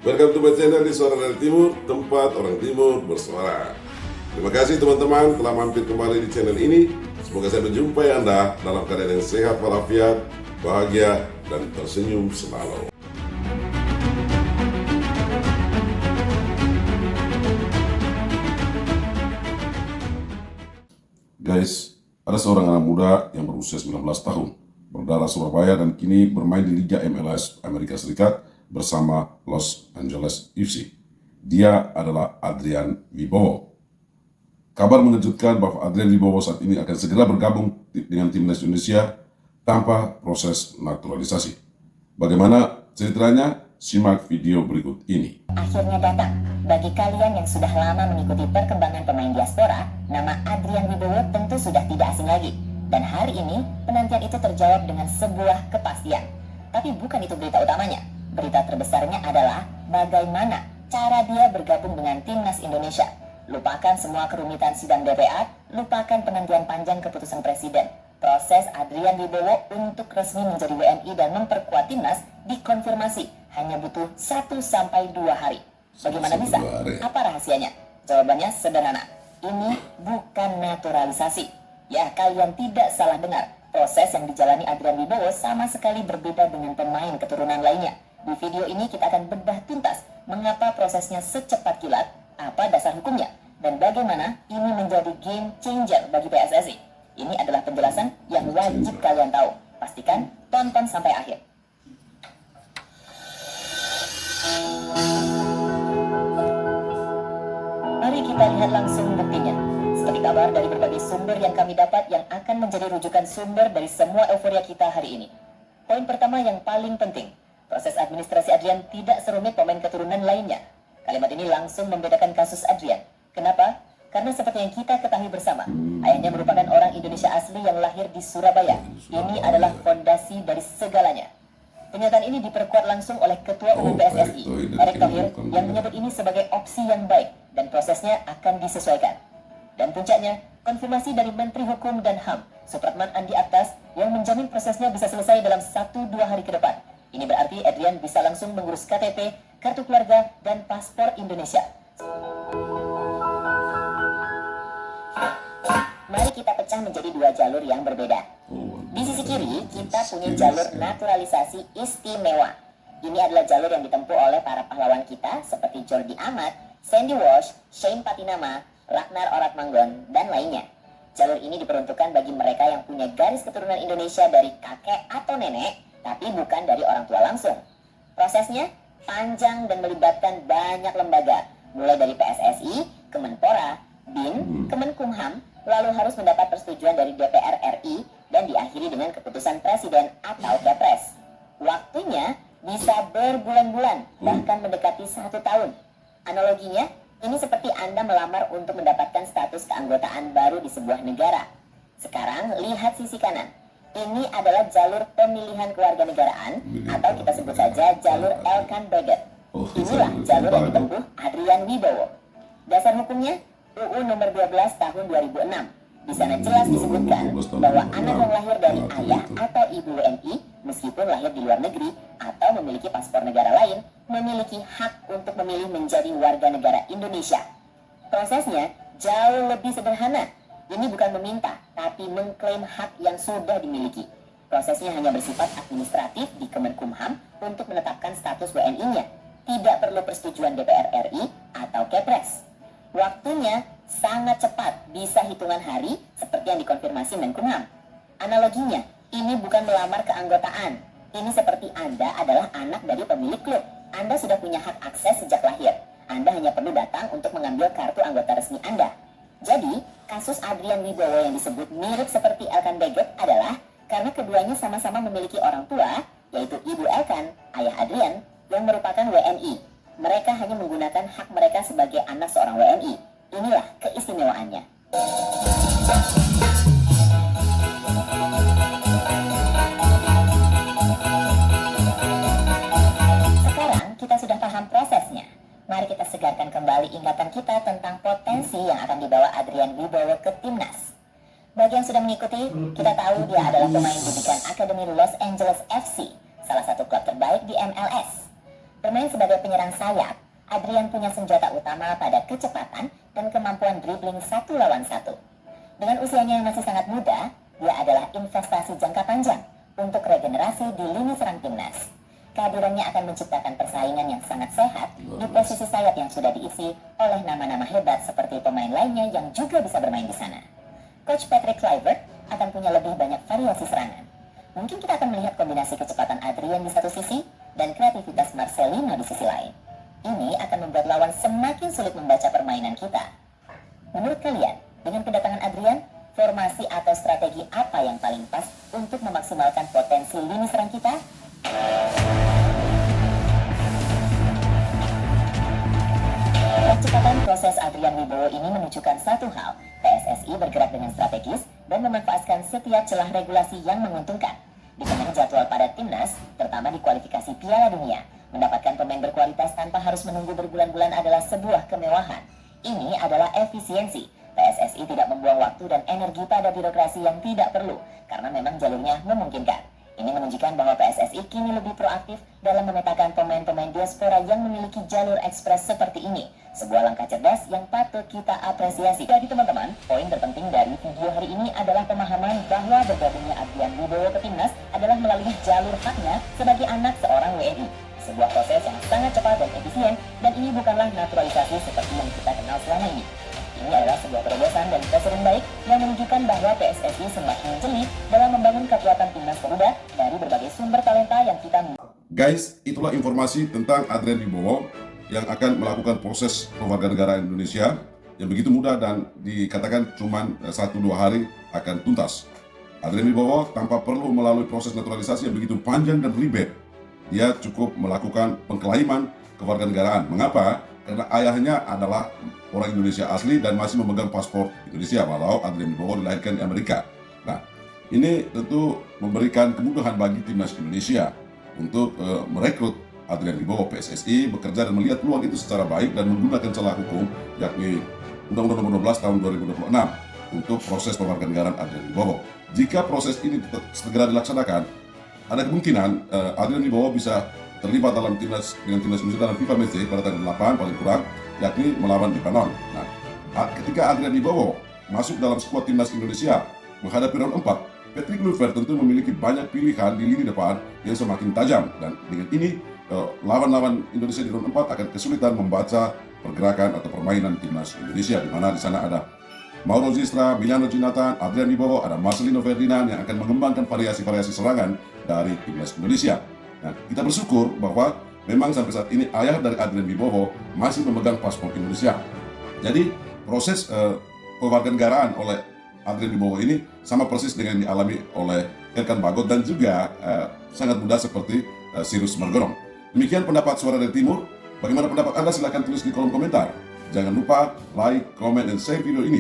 Welcome to my channel di Suara dari Timur, tempat orang Timur bersuara. Terima kasih teman-teman telah mampir kembali di channel ini. Semoga saya menjumpai Anda dalam keadaan yang sehat walafiat, bahagia, dan tersenyum selalu. Guys, ada seorang anak muda yang berusia 19 tahun, berdarah Surabaya dan kini bermain di Liga MLS Amerika Serikat bersama Los Angeles FC. Dia adalah Adrian Wibowo. Kabar mengejutkan bahwa Adrian Wibowo saat ini akan segera bergabung dengan timnas Indonesia tanpa proses naturalisasi. Bagaimana ceritanya? Simak video berikut ini. Akhirnya datang. Bagi kalian yang sudah lama mengikuti perkembangan pemain diaspora, nama Adrian Wibowo tentu sudah tidak asing lagi. Dan hari ini, penantian itu terjawab dengan sebuah kepastian. Tapi bukan itu berita utamanya. Berita terbesarnya adalah bagaimana cara dia bergabung dengan timnas Indonesia. Lupakan semua kerumitan sidang DPR, lupakan penantian panjang keputusan presiden. Proses Adrian Wibowo untuk resmi menjadi WNI dan memperkuat timnas dikonfirmasi hanya butuh 1-2 hari. Bagaimana bisa? Apa rahasianya? Jawabannya sederhana. Ini bukan naturalisasi. Ya, kalian tidak salah dengar. Proses yang dijalani Adrian Wibowo sama sekali berbeda dengan pemain keturunan lainnya. Di video ini kita akan bedah tuntas mengapa prosesnya secepat kilat, apa dasar hukumnya, dan bagaimana ini menjadi game changer bagi PSSI. Ini adalah penjelasan yang wajib kalian tahu. Pastikan tonton sampai akhir. Mari kita lihat langsung buktinya. Seperti kabar dari berbagai sumber yang kami dapat yang akan menjadi rujukan sumber dari semua euforia kita hari ini. Poin pertama yang paling penting, proses administrasi Adrian tidak serumit pemain keturunan lainnya. Kalimat ini langsung membedakan kasus Adrian. Kenapa? Karena seperti yang kita ketahui bersama, ayahnya merupakan orang Indonesia asli yang lahir di Surabaya. Ini adalah fondasi dari segalanya. Pernyataan ini diperkuat langsung oleh Ketua Umum PSSI, Erick Thohir, yang menyebut ini sebagai opsi yang baik dan prosesnya akan disesuaikan. Dan puncaknya, konfirmasi dari Menteri Hukum dan HAM, Supratman Andi Aktas, yang menjamin prosesnya bisa selesai dalam 1-2 hari ke depan. Ini berarti Adrian bisa langsung mengurus KTP, kartu keluarga, dan paspor Indonesia. Mari kita pecah menjadi 2 jalur yang berbeda. Di sisi kiri, kita punya jalur naturalisasi istimewa. Ini adalah jalur yang ditempuh oleh para pahlawan kita seperti Jordi Amat, Sandy Walsh, Shane Patinama, Ragnar Oratmanggon, dan lainnya. Jalur ini diperuntukkan bagi mereka yang punya garis keturunan Indonesia dari kakek atau nenek, tapi bukan dari orang tua langsung. Prosesnya panjang dan melibatkan banyak lembaga, mulai dari PSSI, Kemenpora, BIN, Kemenkumham, lalu harus mendapat persetujuan dari DPR RI, dan diakhiri dengan keputusan presiden atau Kepres. Waktunya bisa berbulan-bulan, bahkan mendekati 1 tahun. Analoginya, ini seperti Anda melamar untuk mendapatkan status keanggotaan baru di sebuah negara. Sekarang, lihat sisi kanan. Ini adalah jalur pemilihan kewarganegaraan, atau kita sebut saja jalur Elkan Baget. Inilah jalur yang ditempuh Adrian Wibowo. Dasar hukumnya, UU nomor 12 tahun 2006. Di sana jelas disebutkan bahwa anak yang lahir dari ayah atau ibu WNI, meskipun lahir di luar negeri atau memiliki paspor negara lain, memiliki hak untuk memilih menjadi warga negara Indonesia. Prosesnya jauh lebih sederhana. Ini bukan meminta, tapi mengklaim hak yang sudah dimiliki. Prosesnya hanya bersifat administratif di Kemenkumham untuk menetapkan status WNI-nya. Tidak perlu persetujuan DPR RI atau Kepres. Waktunya sangat cepat, bisa hitungan hari seperti yang dikonfirmasi Menkumham. Analoginya, ini bukan melamar keanggotaan. Ini seperti Anda adalah anak dari pemilik klub. Anda sudah punya hak akses sejak lahir. Anda hanya perlu datang untuk mengambil kartu anggota resmi Anda. Jadi, kasus Adrian Wibowo yang disebut mirip seperti Elkan Baget adalah karena keduanya sama-sama memiliki orang tua, yaitu Ibu Elkan, ayah Adrian, yang merupakan WNI. Mereka hanya menggunakan hak mereka sebagai anak seorang WNI. Inilah keistimewaannya. Sekarang kita sudah paham prosesnya. Mari kita segarkan kembali ingatan kita tentang potensi yang akan dibawa Adrian Wibowo ke timnas. Bagi yang sudah mengikuti, kita tahu dia adalah pemain didikan Akademi Los Angeles FC, salah satu klub terbaik di MLS. Bermain sebagai penyerang sayap, Adrian punya senjata utama pada kecepatan dan kemampuan dribbling 1 lawan 1. Dengan usianya yang masih sangat muda, dia adalah investasi jangka panjang untuk regenerasi di lini serang timnas. Kehadirannya akan menciptakan persaingan yang sangat sehat di posisi sayap yang sudah diisi oleh nama-nama hebat seperti pemain lainnya yang juga bisa bermain di sana. Coach Patrick Kluivert akan punya lebih banyak variasi serangan. Mungkin kita akan melihat kombinasi kecepatan Adrian di satu sisi dan kreativitas Marcelino di sisi lain. Ini akan membuat lawan semakin sulit membaca permainan kita. Menurut kalian, dengan kedatangan Adrian, formasi atau strategi apa yang paling pas untuk memaksimalkan potensi lini serang kita? Percepatan proses Adrian Wibowo ini menunjukkan satu hal, PSSI bergerak dengan strategis dan memanfaatkan setiap celah regulasi yang menguntungkan. Di tengah jadwal padat timnas, terutama di kualifikasi Piala Dunia, mendapatkan pemain berkualitas tanpa harus menunggu berbulan-bulan adalah sebuah kemewahan. Ini adalah efisiensi. PSSI tidak membuang waktu dan energi pada birokrasi yang tidak perlu, karena memang jalurnya memungkinkan. Ini menunjukkan bahwa PSSI kini lebih proaktif dalam memetakan pemain-pemain diaspora yang memiliki jalur ekspres seperti ini. Sebuah langkah cerdas yang patut kita apresiasi. Jadi teman-teman, poin terpenting dari video hari ini adalah pemahaman bahwa bergabungnya Adrian Wibowo ke timnas adalah melalui jalur haknya sebagai anak seorang WNI. Sebuah proses yang sangat cepat dan efisien, dan ini bukanlah naturalisasi seperti yang kita kenal selama ini. Ini adalah sebuah terobosan dan presiden baik yang menunjukkan bahwa PSSI semakin jeli dalam membangun kekuatan timnas Garuda dari berbagai sumber talenta yang kita miliki. Guys, itulah informasi tentang Adrian Wibowo yang akan melakukan proses kewarganegaraan Indonesia yang begitu mudah dan dikatakan cuma 1-2 hari akan tuntas. Adrian Wibowo tanpa perlu melalui proses naturalisasi yang begitu panjang dan ribet. Dia cukup melakukan pengklaiman kewarganegaraan. Mengapa? Karena ayahnya adalah orang Indonesia asli dan masih memegang paspor Indonesia, walau Adrian Wibowo dilahirkan di Amerika. Nah, ini tentu memberikan kemudahan bagi timnas Indonesia untuk merekrut Adrian Wibowo. PSSI bekerja dan melihat peluang itu secara baik dan menggunakan celah hukum, yakni Undang-Undang Nomor 12 Tahun 2026 untuk proses pewarganegaraan Adrian Wibowo. Jika proses ini segera dilaksanakan, ada kemungkinan Adrian Wibowo bisa terlibat dalam timnas Indonesia dalam FIFA match pada tanggal 8 paling kurang, yakni melawan Lebanon. Nah, ketika Adrian Wibowo masuk dalam skuad timnas Indonesia menghadapi round 4, Patrick Kluivert tentu memiliki banyak pilihan di lini depan yang semakin tajam, dan dengan ini lawan-lawan Indonesia di round 4 akan kesulitan membaca pergerakan atau permainan timnas Indonesia, di mana di sana ada Mauro Zistra, Miliano Jonathan, Adrian Wibowo, ada Marcelino Ferdinand yang akan mengembangkan variasi-variasi serangan dari timnas Indonesia. Nah, kita bersyukur bahwa memang sampai saat ini ayah dari Adrian Wibowo masih memegang paspor Indonesia. Jadi proses pewarganegaraan oleh Adrian Wibowo ini sama persis dengan yang dialami oleh Erkan Bagot dan juga sangat mudah seperti Sirus Margonong. Demikian pendapat Suara dari Timur. Bagaimana pendapat Anda? Silahkan tulis di kolom komentar. Jangan lupa like, comment, dan share video ini.